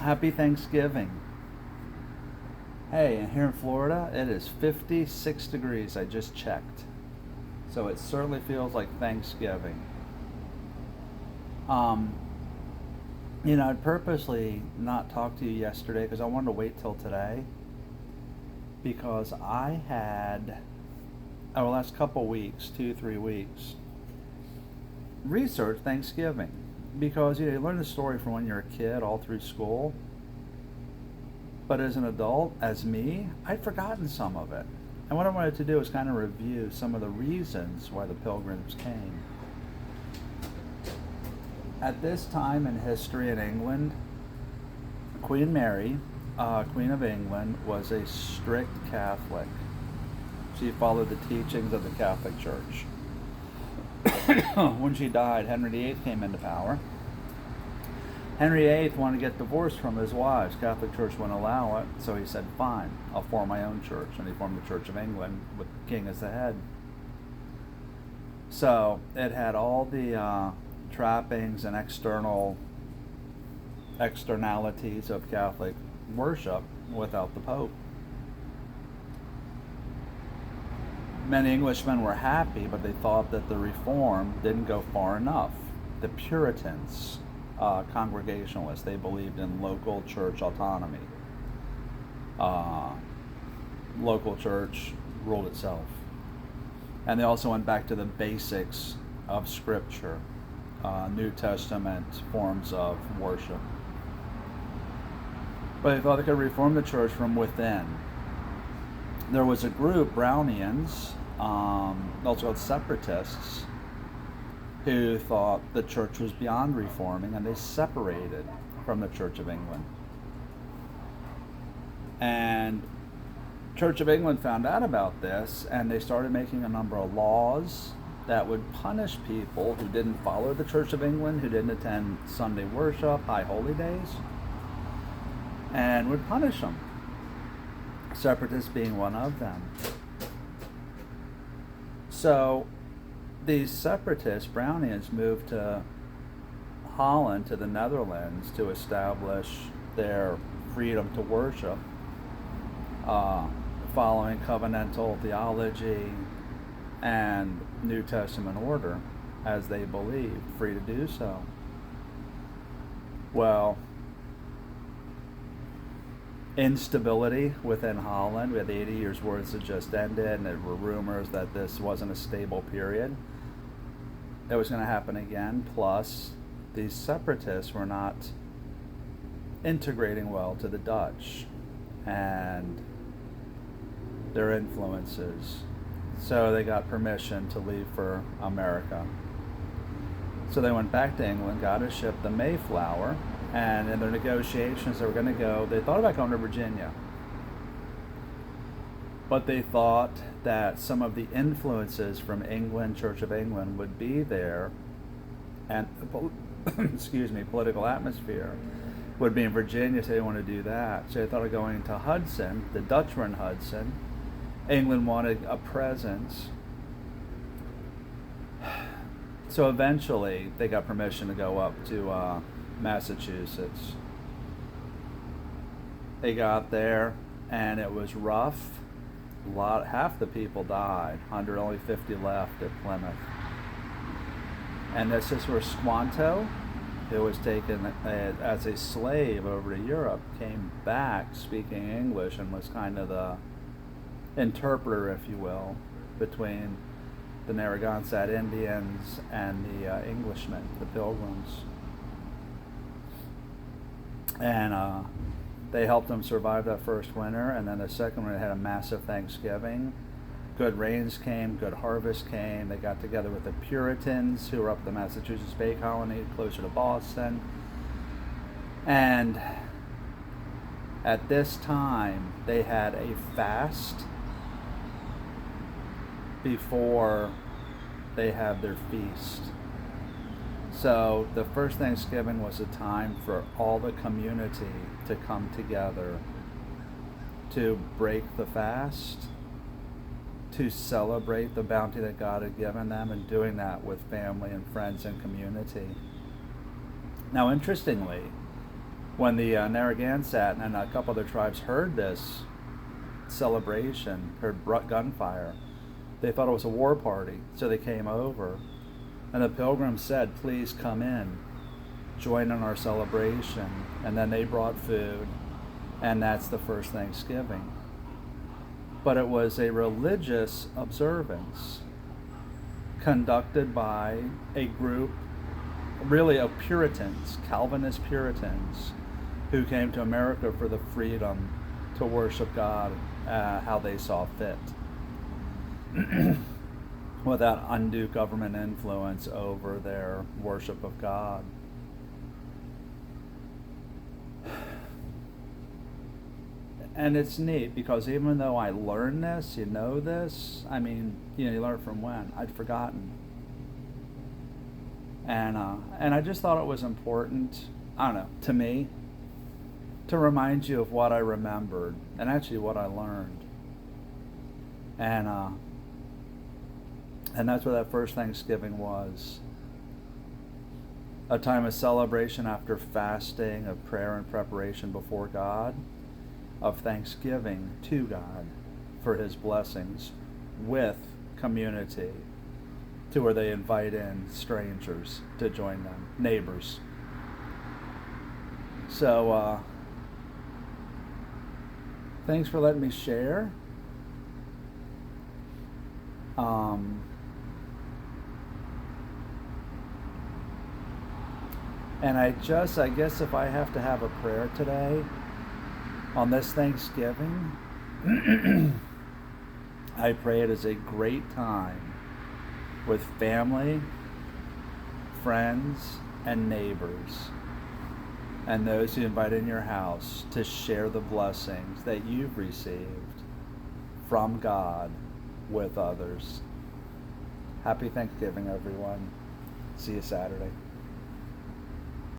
Happy Thanksgiving. Hey, and here in Florida, it is 56 degrees. I just checked. So it certainly feels like Thanksgiving. Um, I'd purposely not talk to you yesterday because I wanted to wait till today because I had, over the last couple weeks, 2, 3 weeks, researched Thanksgiving because you learn the story from when you're a kid all through school. But as an adult, as me, I'd forgotten some of it. And what I wanted to do is kind of review some of the reasons why the Pilgrims came. At this time in history in England, Queen Mary, Queen of England, was a strict Catholic. She followed the teachings of the Catholic Church. When she died, Henry VIII came into power. Henry VIII wanted to get divorced from his wives. Catholic Church wouldn't allow it, so he said, fine, I'll form my own church. And he formed the Church of England with the king as the head. So it had all the trappings and externalities of Catholic worship without the Pope. Many Englishmen were happy, but they thought that the reform didn't go far enough. The Puritans, Congregationalists, they believed in local church autonomy. Local church ruled itself. And they also went back to the basics of Scripture, New Testament forms of worship. But they thought they could reform the church from within. There was a group, Brownians, also called Separatists, who thought the church was beyond reforming, and they separated from the Church of England. And Church of England found out about this, and they started making a number of laws that would punish people who didn't follow the Church of England, who didn't attend Sunday worship, high holy days, and would punish them. Separatists being one of them. So these separatists, Brownians, moved to Holland, to the Netherlands, to establish their freedom to worship, following covenantal theology and New Testament order, as they believed, free to do so. Well, instability within Holland. We had the 80 Years' Wars that just ended, and there were rumors that this wasn't a stable period. It was going to happen again. Plus, these separatists were not integrating well to the Dutch and their influences. So they got permission to leave for America. So they went back to England, got a ship, the Mayflower, and in their negotiations, they were going to go, they thought about going to Virginia. But they thought that some of the influences from England, Church of England, would be there, and the political atmosphere would be in Virginia, so they didn't want to do that. So they thought of going to Hudson. The Dutch were in Hudson. England wanted a presence. So eventually, they got permission to go up to Massachusetts. They got there, and it was rough. Half the people died. Only 50 left at Plymouth. And this is where Squanto, who was taken as a slave over to Europe, came back speaking English and was kind of the interpreter, if you will, between the Narragansett Indians and the Englishmen, the Pilgrims. And they helped them survive that first winter, and then the second one, they had a massive Thanksgiving. Good rains came, good harvest came. They got together with the Puritans, who were up the Massachusetts Bay Colony, closer to Boston. And at this time, they had a fast before they had their feast. So the first Thanksgiving was a time for all the community to come together to break the fast, to celebrate the bounty that God had given them, and doing that with family and friends and community. Now, interestingly, when the Narragansett and a couple other tribes heard this celebration, heard gunfire, they thought it was a war party, so they came over. And the pilgrims said, please come in, join in our celebration. And then they brought food, and that's the first Thanksgiving. But it was a religious observance conducted by a group, really, of Puritans, Calvinist Puritans, who came to America for the freedom to worship God how they saw fit, without undue government influence over their worship of God. And it's neat because even though I learned this, this, you learn from when? I'd forgotten. And I just thought it was important, to me, to remind you of what I remembered and actually what I learned. And that's what that first Thanksgiving was. A time of celebration after fasting, of prayer and preparation before God, of thanksgiving to God for his blessings, with community, to where they invite in strangers to join them, neighbors. So, thanks for letting me share. And I guess if I have to have a prayer today on this Thanksgiving, I pray it is a great time with family, friends, and neighbors, and those who invite in your house to share the blessings that you've received from God with others. Happy Thanksgiving, everyone. See you Saturday.